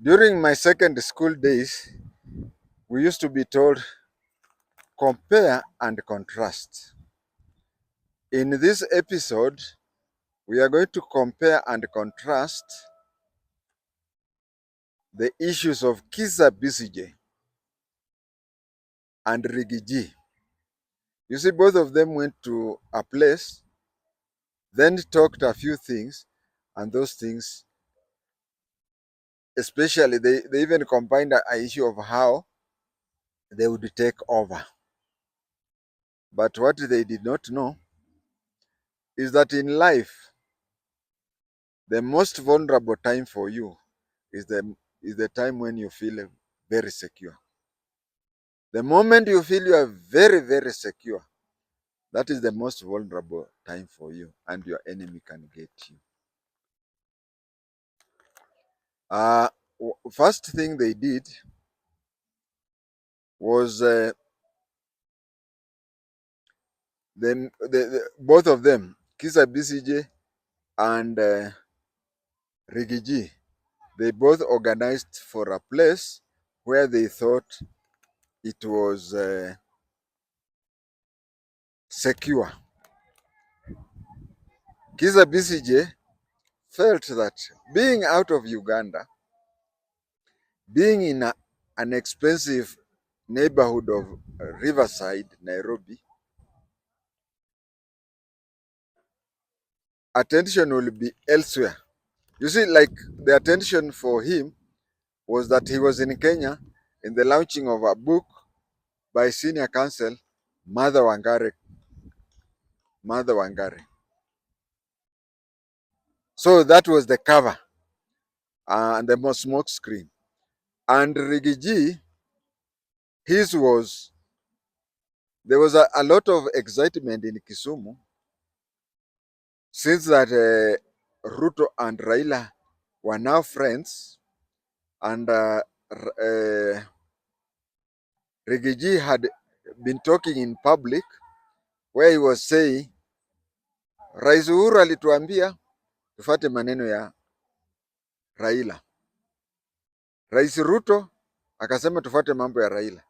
During my second school days, we used to be told compare and contrast. In this episode, we are going to compare and contrast the issues of Kizza and Rigiji. You see, both of them went to a place, then talked a few things, and those things, especially, they even combined an issue of how they would take over. But what they did not know is that in life, the most vulnerable time for you is the time when you feel very secure. The moment you feel you are very, very secure, that is the most vulnerable time for you, and your enemy can get you. First thing they did was both of them, Kizza and Rigiji, they both organized for a place where they thought it was secure. Kizza felt that being out of Uganda, being in an expensive neighborhood of Riverside, Nairobi, attention will be elsewhere. You see, like the attention for him was that he was in Kenya in the launching of a book by senior counsel Mother Wangari. So that was the cover and the smoke screen. And Rigiji, there was a lot of excitement in Kisumu since that Ruto and Raila were now friends, and Rigiji had been talking in public where he was saying, Rais Uhuru alituambia tufate maneno ya Raila. Rais Ruto akasema tufate mambo ya Raila.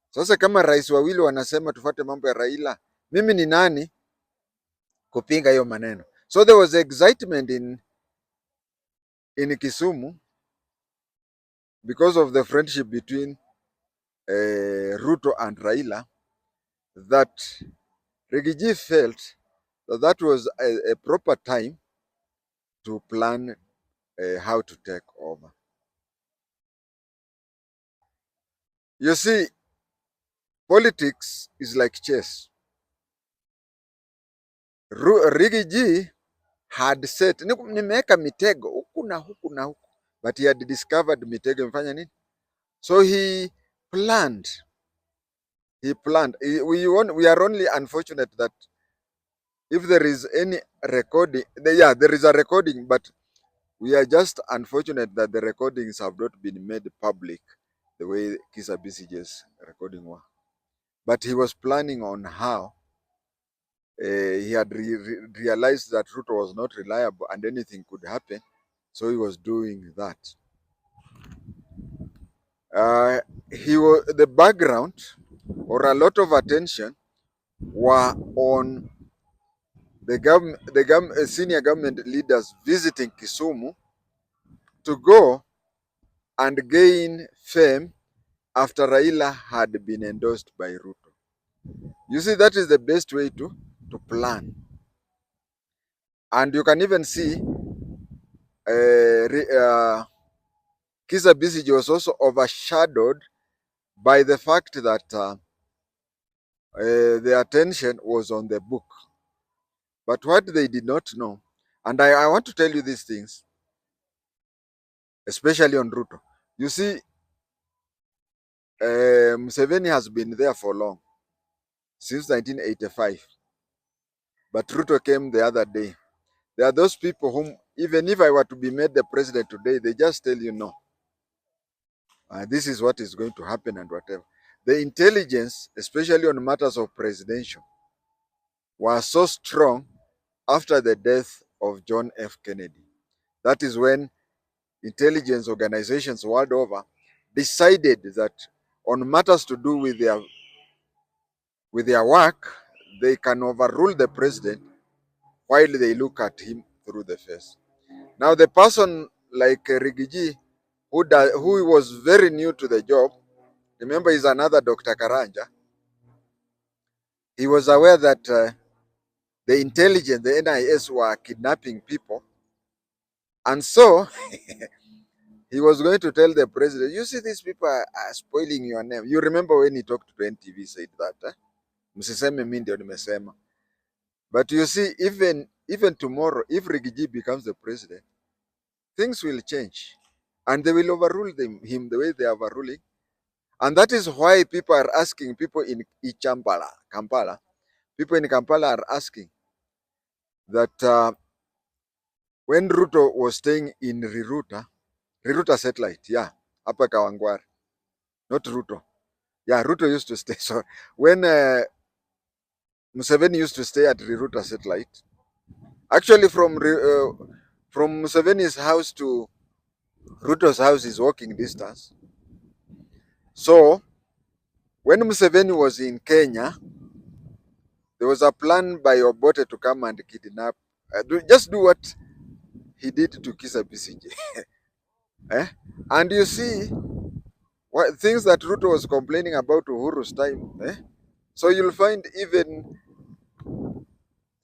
Sasa kama rais wawili wanasema tufate mambo ya Raila, mimi ni nani kupinga hiyo maneno? So there was excitement in Kisumu because of the friendship between Ruto and Raila, that Rigiji felt that that was a proper time to plan how to take over. You see, politics is like chess. Rigiji had set, nimeweka mitego huku na huku na huku, but he had discovered mitego imefanya nini? So he planned. We are only unfortunate that if there is any recording, there is a recording, but we are just unfortunate that the recordings have not been made public the way Kizza recording was. But he was planning on how he had realized that Ruto was not reliable and anything could happen. So he was doing that. The background or a lot of attention were on the senior government leaders visiting Kisumu to go and gain fame after Raila had been endorsed by Ruto. You see, that is the best way to plan. And you can even see Kizza was also overshadowed by the fact that the attention was on the book. But what they did not know, and I want to tell you these things, especially on Ruto. You see, Museveni has been there for long, since 1985. But Ruto came the other day. There are those people whom, even if I were to be made the president today, they just tell you no. This is what is going to happen and whatever. The intelligence, especially on matters of presidential, was so strong after the death of John F. Kennedy. That is when intelligence organizations world over decided that on matters to do with their work, they can overrule the president while they look at him through the face. Now, the person like Rigiji, who was very new to the job, remember he's another Dr. Karanja, he was aware that the intelligence, the NIS were kidnapping people. And so he was going to tell the president, you see, these people are spoiling your name. You remember when he talked to NTV, said that, Msiseme mimi ndio nimesema. But you see, even tomorrow, if Rigiji becomes the president, things will change. And they will overrule him the way they are overruling. And that is why people are asking, people in Kampala, people in Kampala are asking that when Ruto was staying in Riruta satellite, yeah, hapa Kawangware, not Ruto. Yeah, Ruto used to stay. So when Museveni used to stay at Riruta satellite, actually from Museveni's house to Ruto's house is walking distance. So when Museveni was in Kenya, there was a plan by Obote to come and kidnap, just do what he did to Kizza BCJ. eh? And you see, things that Ruto was complaining about Uhuru's time. So you'll find even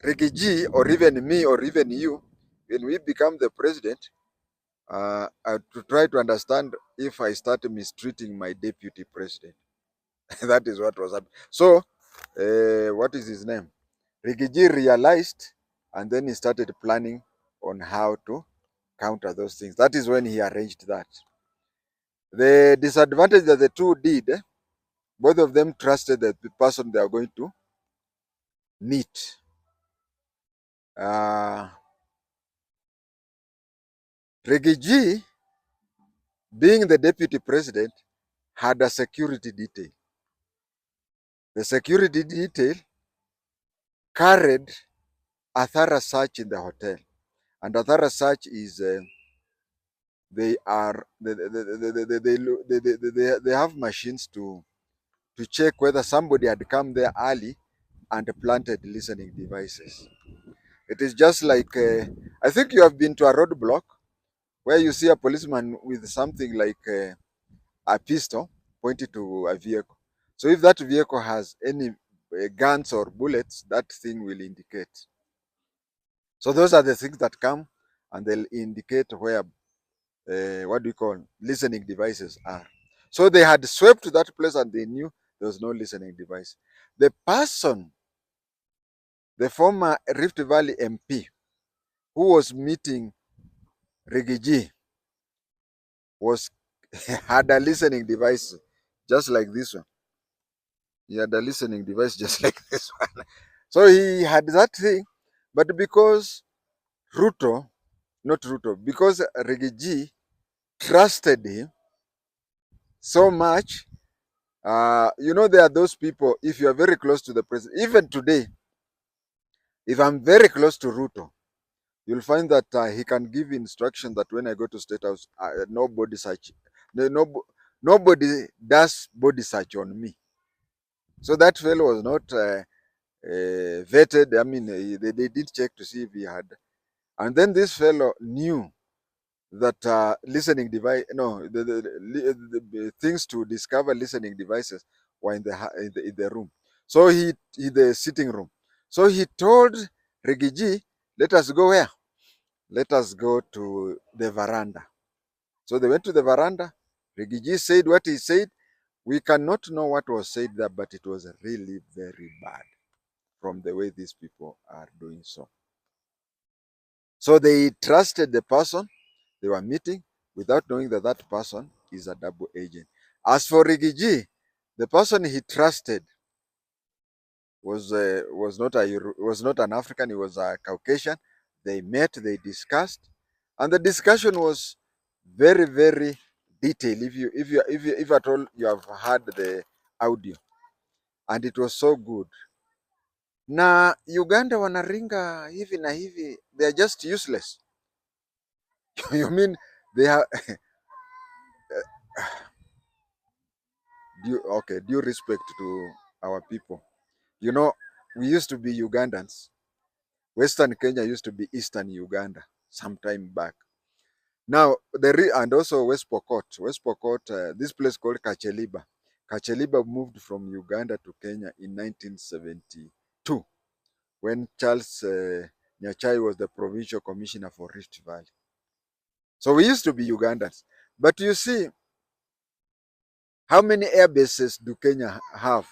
Rigiji or even me or even you, when we become the president, to try to understand if I start mistreating my deputy president. That is what was happening. So, what is his name? Rigiji realized, and then he started planning on how to counter those things. That is when he arranged that. The disadvantage that the two did, both of them trusted the person they are going to meet. Rigiji, being the deputy president, had a security detail. The security detail carried a thorough search in the hotel. And a thorough search is they have machines to check whether somebody had come there early and planted listening devices. It is just like, I think you have been to a roadblock where you see a policeman with something like a pistol pointed to a vehicle. So if that vehicle has any guns or bullets, that thing will indicate. So those are the things that come and they'll indicate where, what do you call, listening devices are. So they had swept that place and they knew there was no listening device. The person, the former Rift Valley MP, who was meeting Rigiji, was had a listening device just like this one. He had a listening device just like this one. So he had that thing, but because Ruto, not Ruto, because Rigiji trusted him so much, there are those people, if you are very close to the president, even today, if I'm very close to Ruto, you'll find that he can give instruction that when I go to State House, no body search, nobody does body search on me. So that fellow was not vetted. I mean, they did check to see if he had. And then this fellow knew that listening device, no, the things to discover listening devices were in the room. So the sitting room. So he told Rigiji, let us go where? Let us go to the veranda. So they went to the veranda. Rigiji said what he said. We cannot know what was said there, but it was really very bad from the way these people are doing so. So they trusted the person they were meeting without knowing that that person is a double agent. As for Rigiji, the person he trusted was not an African. He was a Caucasian. They met, they discussed, and the discussion was very, very detailed. If at all you have heard the audio, and it was so good. Na Uganda wanaringa hivi na hivi, they are just useless. You mean They have due respect to our people. You know, we used to be Ugandans. Western Kenya used to be Eastern Uganda some time back. Now, and also West Pokot. West Pokot, this place called Kacheliba. Kacheliba moved from Uganda to Kenya in 1972 when Charles Nyachai was the provincial commissioner for Rift Valley. So we used to be Ugandans. But you see, how many air bases do Kenya have?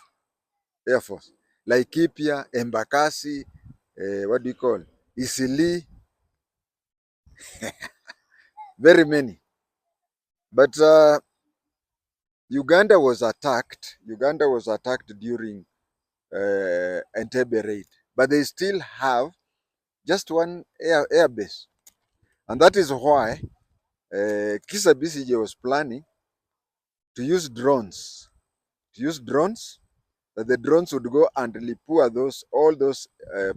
Air Force. Laikipia, Embakasi, what do you call? Isili, very many. But Uganda was attacked. Uganda was attacked during Entebbe raid, but they still have just one air base, and that is why Kizza Besigye was planning to use drones. To use drones, that the drones would go and lipua all those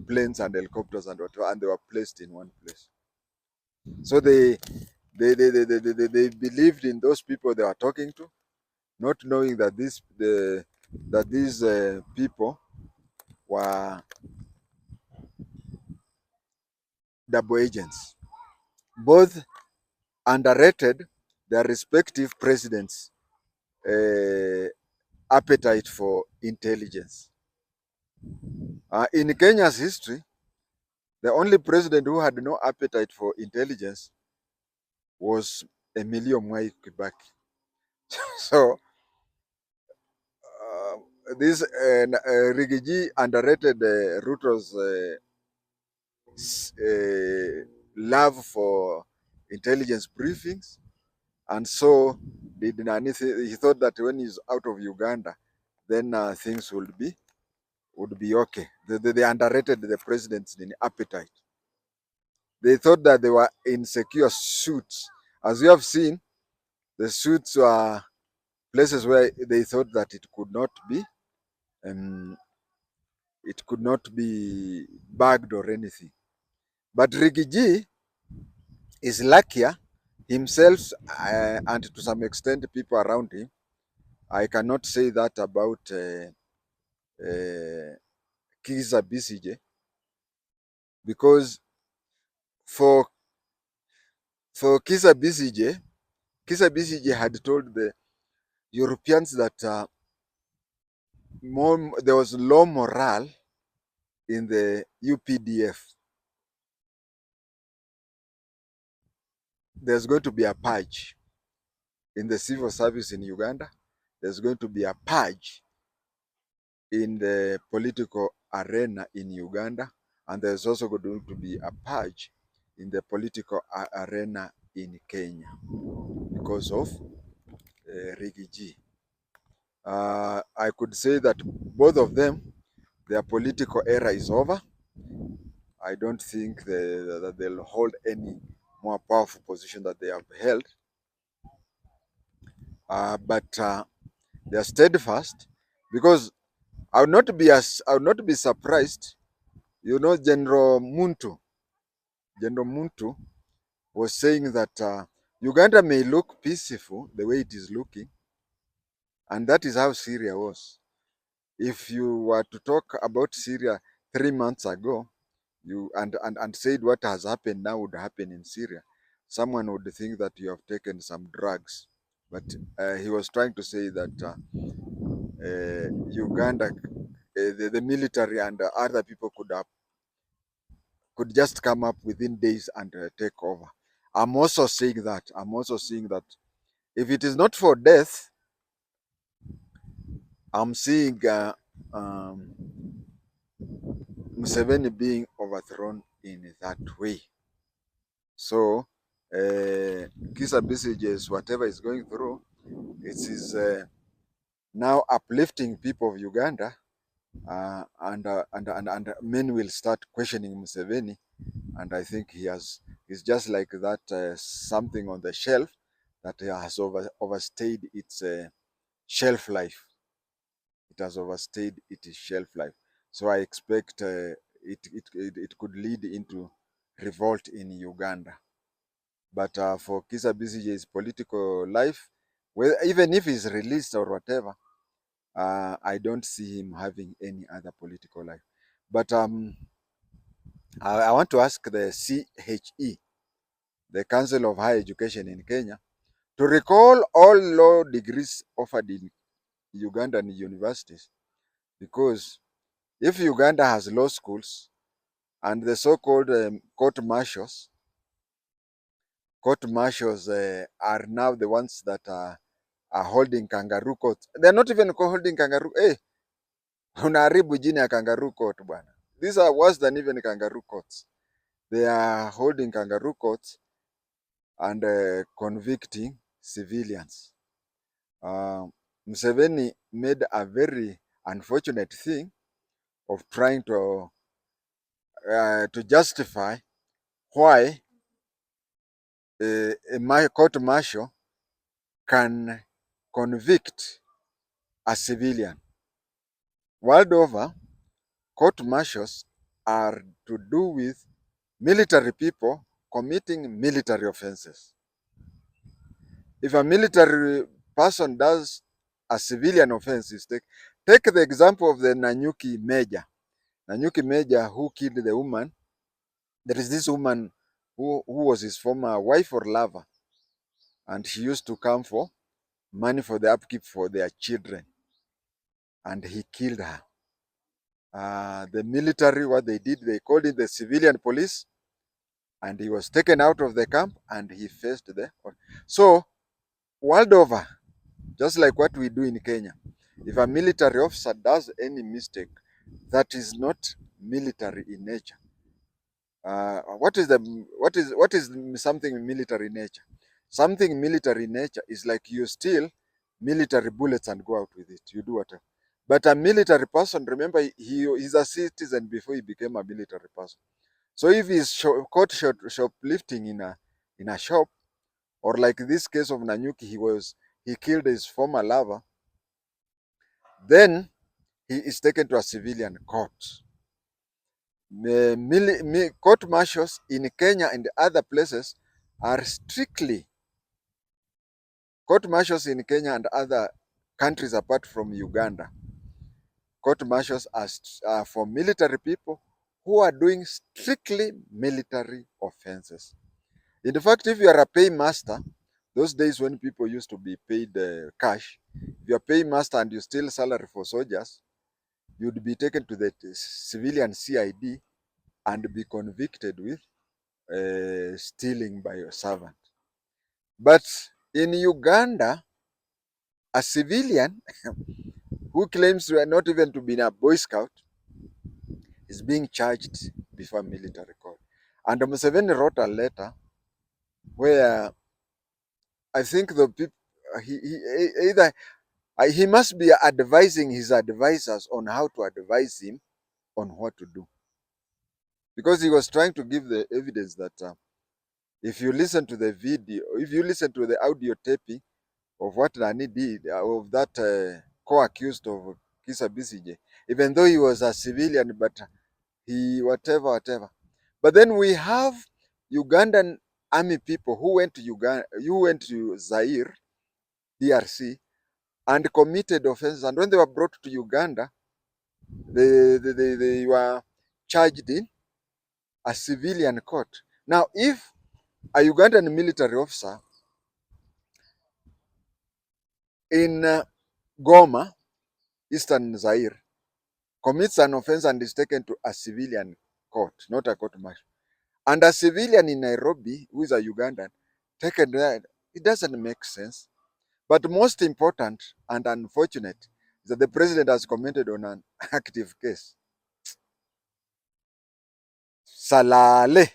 planes and helicopters and whatever, and they were placed in one place. So they believed in those people they were talking to, not knowing that these people were double agents. Both underrated their respective presidents' uh, appetite for intelligence. In Kenya's history, the only president who had no appetite for intelligence was Emilio Mwai Kibaki. So this Rigiji underrated Ruto's love for intelligence briefings, and so did Nani. He thought that when he's out of Uganda, then things would be okay. They underrated the president's appetite. They thought that they were in secure suits. As you have seen, the suits were places where they thought that um, it could not be bagged or anything. But Rigiji is luckier himself, and to some extent people around him. I cannot say that about Kizza Besigye, because for Kizza Besigye had told the Europeans that there was low morale in the UPDF. There's going to be a purge in the civil service in Uganda. There's going to be a purge in the political arena in Uganda. And there's also going to be a purge in the political arena in Kenya because of Rigiji. I could say that both of them, their political era is over. I don't think that they'll hold any more powerful position that they have held. But they are steadfast, because I would not be surprised. You know, General Muntu was saying that Uganda may look peaceful the way it is looking, and that is how Syria was. If you were to talk about Syria 3 months ago, and said what has happened now would happen in Syria, someone would think that you have taken some drugs. But he was trying to say that Uganda, the military and other people could just come up within days and take over. I'm also saying that. If it is not for death, I'm seeing Museveni being overthrown in that way. So, Kizza Besigye's whatever is going through, it is now uplifting people of Uganda, and men will start questioning Museveni, and I think he's just like that something on the shelf that has overstayed its shelf life. It has overstayed its shelf life. So I expect it could lead into revolt in Uganda. But for Kizza Besigye's political life, well, even if he's released or whatever, I don't see him having any other political life. But I want to ask the CHE, the Council of Higher Education in Kenya, to recall all law degrees offered in Ugandan universities, because if Uganda has law schools and the so-called court martials are now the ones that are holding kangaroo courts. They're not even holding kangaroo. Hey, unaharibu jina ya kangaroo court bwana. These are worse than even kangaroo courts. They are holding kangaroo courts and convicting civilians. Museveni made a very unfortunate thing of trying to justify why a court martial can convict a civilian. World over, court martials are to do with military people committing military offenses. If a military person does a civilian offense, take the example of the Nanyuki Major who killed the woman. There is this woman who was his former wife or lover, and she used to come for money for the upkeep for their children, and he killed her. The military, what they did, they called in the civilian police, and he was taken out of the camp and he faced the. So, world over, just like what we do in Kenya, if a military officer does any mistake that is not military in nature, what is something military in nature? Something military in nature is like you steal military bullets and go out with it. You do whatever. But a military person, remember, he's a citizen before he became a military person. So if he's caught shoplifting in a shop, or like this case of Nanyuki, he killed his former lover, then he is taken to a civilian court. Court martials in Kenya and other places are strictly court martials in Kenya and other countries apart from Uganda. Court martials are for military people who are doing strictly military offenses. In fact, if you are a paymaster, those days when people used to be paid cash, if you are paymaster and you steal salary for soldiers, you'd be taken to the civilian CID and be convicted with stealing by your servant. But in Uganda, a civilian who claims to not even to be a Boy Scout is being charged before a military court. And Museveni wrote a letter where I think the people, he must be advising his advisors on how to advise him on what to do. Because he was trying to give the evidence that if you listen to the video, if you listen to the audio taping of what Nani did, of that co-accused of Kizza Besigye, even though he was a civilian, but he whatever. But then we have Ugandan army people who went to Zaire, DRC, and committed offenses. And when they were brought to Uganda, they were charged in a civilian court. Now, if a Ugandan military officer in Goma, Eastern Zaire, commits an offense and is taken to a civilian court, not a court martial, and a civilian in Nairobi, who is a Ugandan, taken there, it doesn't make sense. But most important and unfortunate is that the president has commented on an active case. Salale.